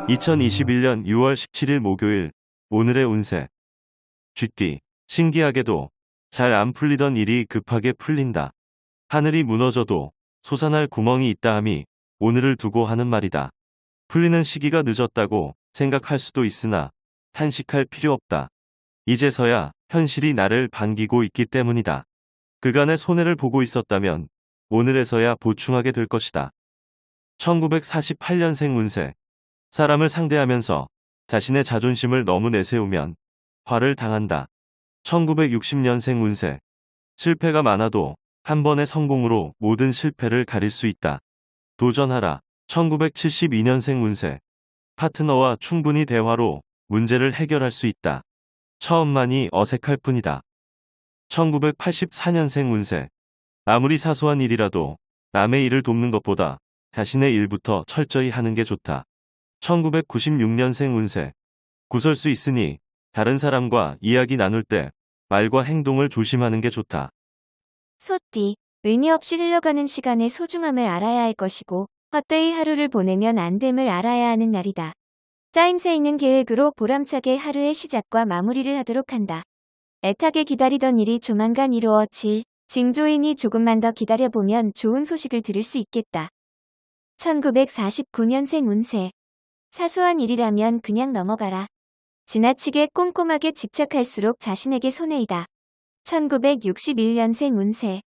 (2021년 6월 17일) 목요일. 오늘의 운세. 쥐띠. 신기하게도 잘 안 풀리던 일이 급하게 풀린다. 하늘이 무너져도 솟아날 구멍이 있다 함이 오늘을 두고 하는 말이다. 풀리는 시기가 늦었다고 생각할 수도 있으나 탄식할 필요 없다. 이제서야 현실이 나를 반기고 있기 때문이다. 그간의 손해를 보고 있었다면 오늘에서야 보충하게 될 것이다. 1948년생 운세. 사람을 상대하면서 자신의 자존심을 너무 내세우면 화를 당한다. 1960년생 운세. 실패가 많아도 한 번의 성공으로 모든 실패를 가릴 수 있다. 도전하라. 1972년생 운세. 파트너와 충분히 대화로 문제를 해결할 수 있다. 처음만이 어색할 뿐이다. 1984년생 운세. 아무리 사소한 일이라도 남의 일을 돕는 것보다 자신의 일부터 철저히 하는 게 좋다. 1996년생 운세. 구설수 있으니 다른 사람과 이야기 나눌 때 말과 행동을 조심하는 게 좋다. 소띠. 의미 없이 흘러가는 시간의 소중함을 알아야 할 것이고 헛되이 하루를 보내면 안 됨을 알아야 하는 날이다. 짜임새 있는 계획으로 보람차게 하루의 시작과 마무리를 하도록 한다. 애타게 기다리던 일이 조만간 이루어질 징조이니 조금만 더 기다려보면 좋은 소식을 들을 수 있겠다. 1949년생 운세. 사소한 일이라면 그냥 넘어가라. 지나치게 꼼꼼하게 집착할수록 자신에게 손해이다. 1961년생 운세.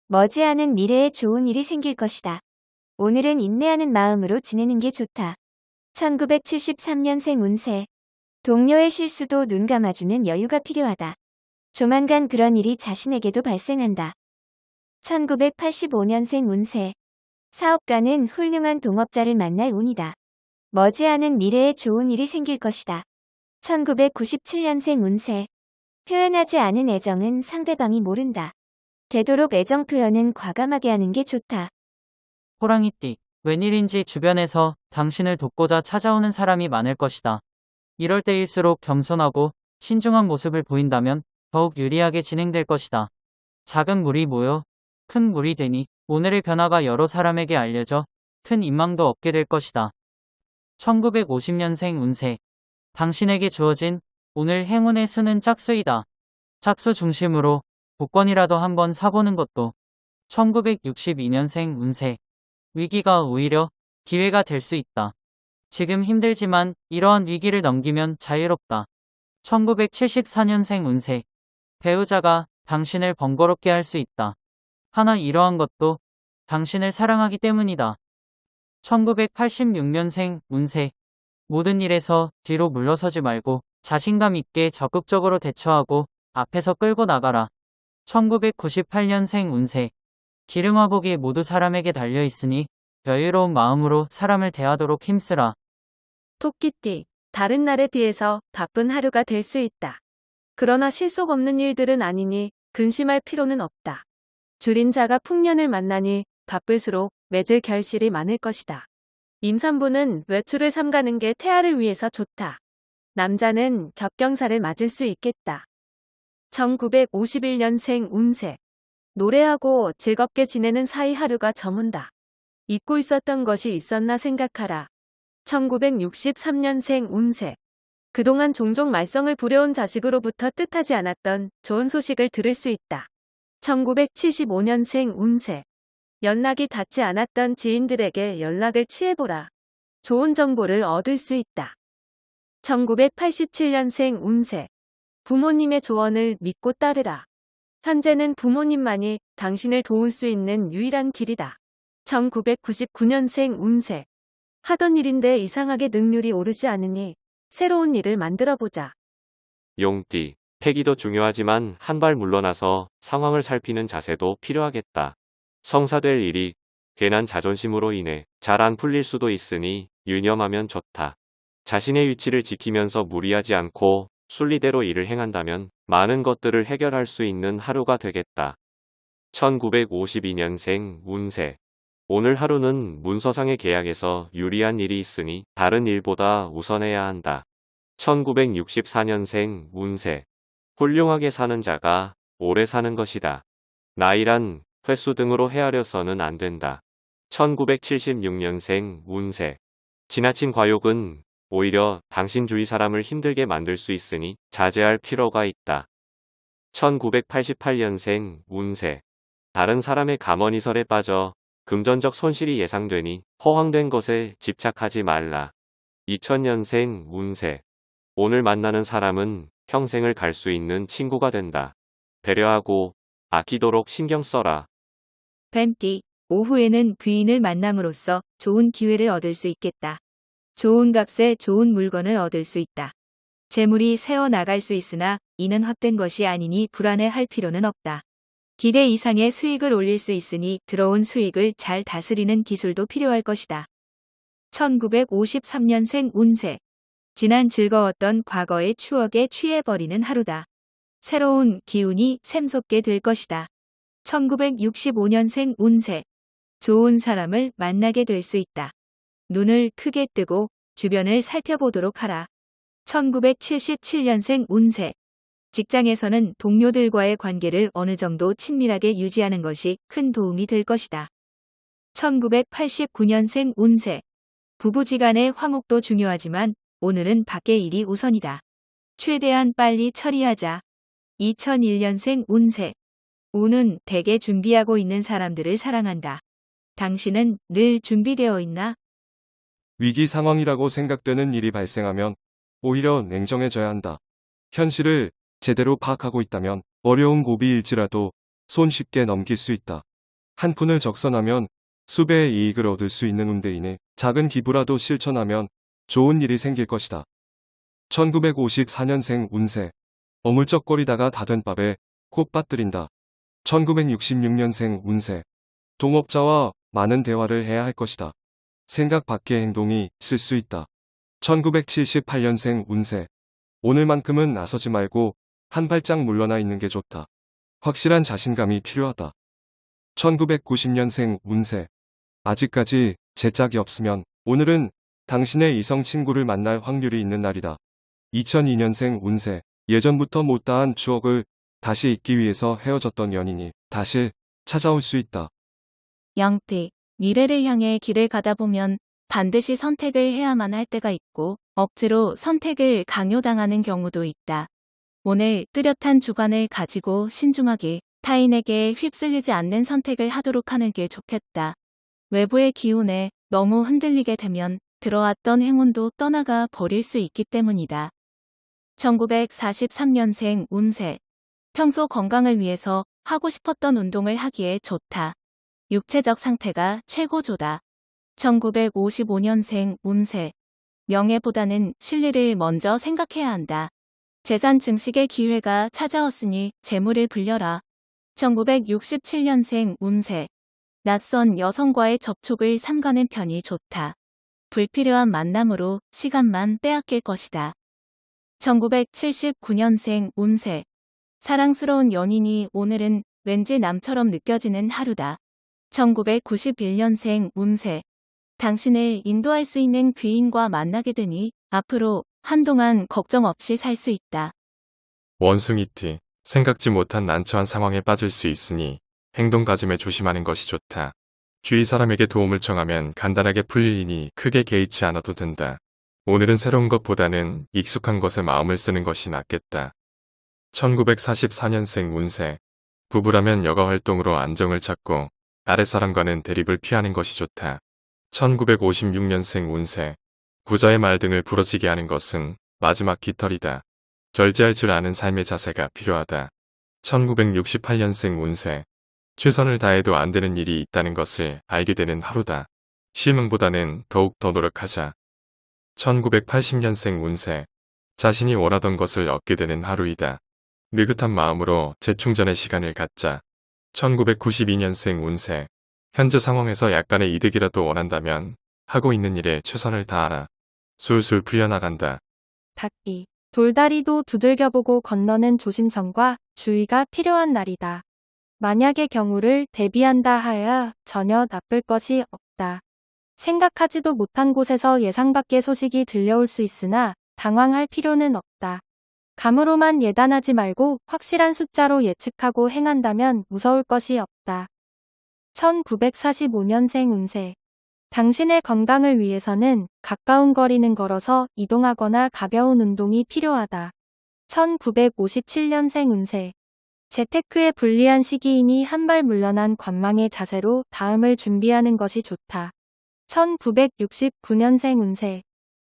머지않은 미래에 좋은 일이 생길 것이다. 오늘은 인내하는 마음으로 지내는 게 좋다. 1973년생 운세. 동료의 실수도 눈 감아주는 여유가 필요하다. 조만간 그런 일이 자신에게도 발생한다. 1985년생 운세. 사업가는 훌륭한 동업자를 만날 운이다. 머지않은 미래에 좋은 일이 생길 것이다. 1997년생 운세. 표현하지 않은 애정은 상대방이 모른다. 되도록 애정 표현은 과감하게 하는 게 좋다. 호랑이띠. 웬일인지 주변에서 당신을 돕고자 찾아오는 사람이 많을 것이다. 이럴 때일수록 겸손하고 신중한 모습을 보인다면 더욱 유리하게 진행될 것이다. 작은 물이 모여 큰 물이 되니 오늘의 변화가 여러 사람에게 알려져 큰 인망도 얻게 될 것이다. 1950년생 운세. 당신에게 주어진 오늘 행운의 수는 짝수이다. 짝수 중심으로 복권이라도 한번 사보는 것도. 1962년생 운세. 위기가 오히려 기회가 될 수 있다. 지금 힘들지만 이러한 위기를 넘기면 자유롭다. 1974년생 운세. 배우자가 당신을 번거롭게 할 수 있다. 하나 이러한 것도 당신을 사랑하기 때문이다. 1986년생 운세. 모든 일에서 뒤로 물러서지 말고 자신감 있게 적극적으로 대처하고 앞에서 끌고 나가라. 1998년생 운세. 기름화복이 모두 사람에게 달려있으니 여유로운 마음으로 사람을 대하도록 힘쓰라. 토끼띠. 다른 날에 비해서 바쁜 하루가 될 수 있다. 그러나 실속 없는 일들은 아니니 근심할 필요는 없다. 줄인 자가 풍년을 만나니 바쁠수록 맺을 결실이 많을 것이다. 임산부는 외출을 삼가는 게 태아를 위해서 좋다. 남자는 격경사를 맞을 수 있겠다. 1951년생 운세. 노래하고 즐겁게 지내는 사이 하루가 저문다. 잊고 있었던 것이 있었나 생각하라. 1963년생 운세. 그동안 종종 말썽을 부려온 자식으로부터 뜻하지 않았던 좋은 소식을 들을 수 있다. 1975년생 운세. 연락이 닿지 않았던 지인들에게 연락을 취해보라. 좋은 정보를 얻을 수 있다. 1987년생 운세. 부모님의 조언을 믿고 따르라. 현재는 부모님만이 당신을 도울 수 있는 유일한 길이다. 1999년생 운세. 하던 일인데 이상하게 능률이 오르지 않으니 새로운 일을 만들어보자. 용띠. 패기도 중요하지만 한 발 물러나서 상황을 살피는 자세도 필요하겠다. 성사될 일이 괜한 자존심으로 인해 잘 안 풀릴 수도 있으니 유념하면 좋다. 자신의 위치를 지키면서 무리하지 않고 순리대로 일을 행한다면 많은 것들을 해결할 수 있는 하루가 되겠다. 1952년생 운세. 오늘 하루는 문서상의 계약에서 유리한 일이 있으니 다른 일보다 우선해야 한다. 1964년생 운세. 훌륭하게 사는 자가 오래 사는 것이다. 나이란 횟수 등으로 헤아려서는 안 된다. 1976년생 운세. 지나친 과욕은 오히려 당신 주위 사람을 힘들게 만들 수 있으니 자제할 필요가 있다. 1988년생 운세. 다른 사람의 감언이설에 빠져 금전적 손실이 예상되니 허황된 것에 집착하지 말라. 2000년생 운세. 오늘 만나는 사람은 평생을 갈 수 있는 친구가 된다. 배려하고 아끼도록 신경 써라. 뱀띠, 오후에는 귀인을 만남으로써 좋은 기회를 얻을 수 있겠다. 좋은 값에 좋은 물건을 얻을 수 있다. 재물이 새어 나갈 수 있으나 이는 헛된 것이 아니니 불안해할 필요는 없다. 기대 이상의 수익을 올릴 수 있으니 들어온 수익을 잘 다스리는 기술도 필요할 것이다. 1953년생 운세. 지난 즐거웠던 과거의 추억에 취해버리는 하루다. 새로운 기운이 샘솟게 될 것이다. 1965년생 운세. 좋은 사람을 만나게 될 수 있다. 눈을 크게 뜨고 주변을 살펴보도록 하라. 1977년생 운세. 직장에서는 동료들과의 관계를 어느 정도 친밀하게 유지하는 것이 큰 도움이 될 것이다. 1989년생 운세. 부부지간의 화목도 중요하지만 오늘은 밖의 일이 우선이다. 최대한 빨리 처리하자. 2001년생 운세. 운은 대개 준비하고 있는 사람들을 사랑한다. 당신은 늘 준비되어 있나? 위기 상황이라고 생각되는 일이 발생하면 오히려 냉정해져야 한다. 현실을 제대로 파악하고 있다면 어려운 고비일지라도 손쉽게 넘길 수 있다. 한 푼을 적선하면 수배의 이익을 얻을 수 있는 운대이니 작은 기부라도 실천하면 좋은 일이 생길 것이다. 1954년생 운세. 어물쩍거리다가 다 된 밥에 콕 빠뜨린다. 1966년생 운세. 동업자와 많은 대화를 해야 할 것이다. 생각 밖의 행동이 있을 수 있다. 1978년생 운세. 오늘만큼은 나서지 말고 한 발짝 물러나 있는 게 좋다. 확실한 자신감이 필요하다. 1990년생 운세. 아직까지 제 짝이 없으면 오늘은 당신의 이성 친구를 만날 확률이 있는 날이다. 2002년생 운세. 예전부터 못다한 추억을 다시 잊기 위해서 헤어졌던 연인이 다시 찾아올 수 있다. 양띠, 미래를 향해 길을 가다 보면 반드시 선택을 해야만 할 때가 있고 억지로 선택을 강요당하는 경우도 있다. 오늘 뚜렷한 주관을 가지고 신중하게 타인에게 휩쓸리지 않는 선택을 하도록 하는 게 좋겠다. 외부의 기운에 너무 흔들리게 되면 들어왔던 행운도 떠나가 버릴 수 있기 때문이다. 1943년생 운세. 평소 건강을 위해서 하고 싶었던 운동을 하기에 좋다. 육체적 상태가 최고조다. 1955년생 운세. 명예보다는 실리를 먼저 생각해야 한다. 재산 증식의 기회가 찾아왔으니 재물을 불려라. 1967년생 운세. 낯선 여성과의 접촉을 삼가는 편이 좋다. 불필요한 만남으로 시간만 빼앗길 것이다. 1979년생 운세. 사랑스러운 연인이 오늘은 왠지 남처럼 느껴지는 하루다. 1991년생 운세. 당신을 인도할 수 있는 귀인과 만나게 되니 앞으로 한동안 걱정 없이 살 수 있다. 원숭이띠, 생각지 못한 난처한 상황에 빠질 수 있으니 행동가짐에 조심하는 것이 좋다. 주위 사람에게 도움을 청하면 간단하게 풀릴 일이니 크게 개의치 않아도 된다. 오늘은 새로운 것보다는 익숙한 것에 마음을 쓰는 것이 낫겠다. 1944년생 운세. 부부라면 여가 활동으로 안정을 찾고 아랫사람과는 대립을 피하는 것이 좋다. 1956년생 운세. 부자의 말 등을 부러지게 하는 것은 마지막 깃털이다. 절제할 줄 아는 삶의 자세가 필요하다. 1968년생 운세. 최선을 다해도 안 되는 일이 있다는 것을 알게 되는 하루다. 실망보다는 더욱 더 노력하자. 1980년생 운세. 자신이 원하던 것을 얻게 되는 하루이다. 느긋한 마음으로 재충전의 시간을 갖자. 1992년생 운세. 현재 상황에서 약간의 이득이라도 원한다면 하고 있는 일에 최선을 다하라. 술술 풀려나간다. 닭띠. 돌다리도 두들겨보고 건너는 조심성과 주의가 필요한 날이다. 만약의 경우를 대비한다 하여야 전혀 나쁠 것이 없다. 생각하지도 못한 곳에서 예상 밖의 소식이 들려올 수 있으나 당황할 필요는 없다. 감으로만 예단하지 말고 확실한 숫자로 예측하고 행한다면 무서울 것이 없다. 1945년생 운세. 당신의 건강을 위해서는 가까운 거리는 걸어서 이동하거나 가벼운 운동이 필요하다. 1957년생 운세. 재테크에 불리한 시기이니 한 발 물러난 관망의 자세로 다음을 준비하는 것이 좋다. 1969년생 운세.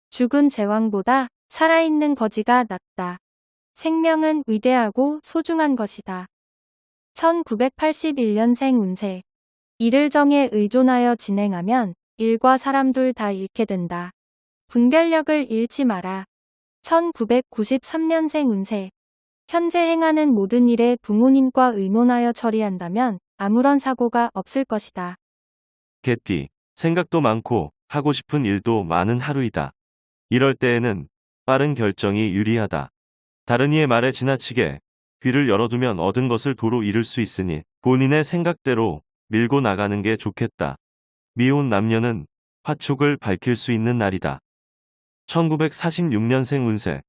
죽은 제왕보다 살아있는 거지가 낫다. 생명은 위대하고 소중한 것이다. 1981년생 운세. 일을 정에 의존하여 진행하면 일과 사람 둘 다 잃게 된다. 분별력을 잃지 마라. 1993년생 운세. 현재 행하는 모든 일에 부모님과 의논하여 처리한다면 아무런 사고가 없을 것이다. 개띠, 생각도 많고 하고 싶은 일도 많은 하루이다. 이럴 때에는 빠른 결정이 유리하다. 다른 이의 말에 지나치게 귀를 열어두면 얻은 것을 도로 잃을 수 있으니 본인의 생각대로 밀고 나가는 게 좋겠다. 미혼 남녀는 화촉을 밝힐 수 있는 날이다. 1946년생 운세.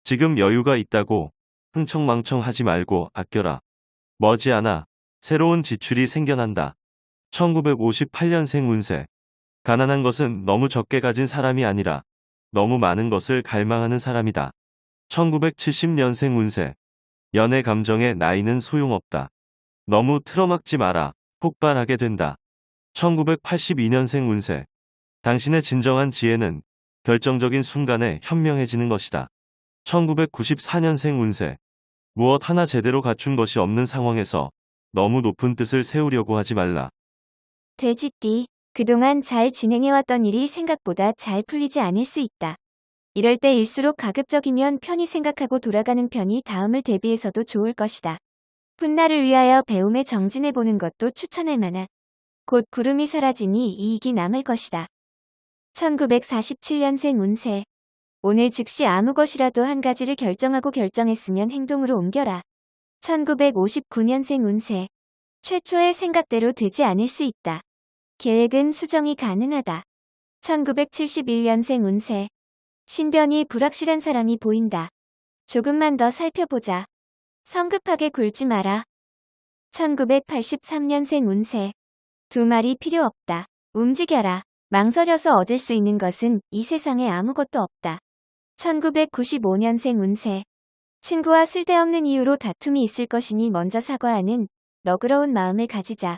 지금 여유가 있다고 흥청망청하지 말고 아껴라. 머지않아 새로운 지출이 생겨난다. 1958년생 운세. 가난한 것은 너무 적게 가진 사람이 아니라 너무 많은 것을 갈망하는 사람이다. 1970년생 운세. 연애 감정에 나이는 소용없다. 너무 틀어막지 마라. 폭발하게 된다. 1982년생 운세. 당신의 진정한 지혜는 결정적인 순간에 현명해지는 것이다. 1994년생 운세. 무엇 하나 제대로 갖춘 것이 없는 상황에서 너무 높은 뜻을 세우려고 하지 말라. 돼지띠, 그동안 잘 진행해왔던 일이 생각보다 잘 풀리지 않을 수 있다. 이럴 때일수록 가급적이면 편히 생각하고 돌아가는 편이 다음을 대비해서도 좋을 것이다. 훗날을 위하여 배움에 정진해보는 것도 추천할 만한. 곧 구름이 사라지니 이익이 남을 것이다. 1947년생 운세. 오늘 즉시 아무 것이라도 한 가지를 결정했으면 행동으로 옮겨라. 1959년생 운세. 최초의 생각대로 되지 않을 수 있다. 계획은 수정이 가능하다. 1971년생 운세. 신변이 불확실한 사람이 보인다. 조금만 더 살펴보자. 성급하게 굴지 마라. 1983년생 운세. 두 말이 필요 없다. 움직여라. 망설여서 얻을 수 있는 것은 이 세상에 아무것도 없다. 1995년생 운세. 친구와 쓸데없는 이유로 다툼이 있을 것이니 먼저 사과하는 너그러운 마음을 가지자.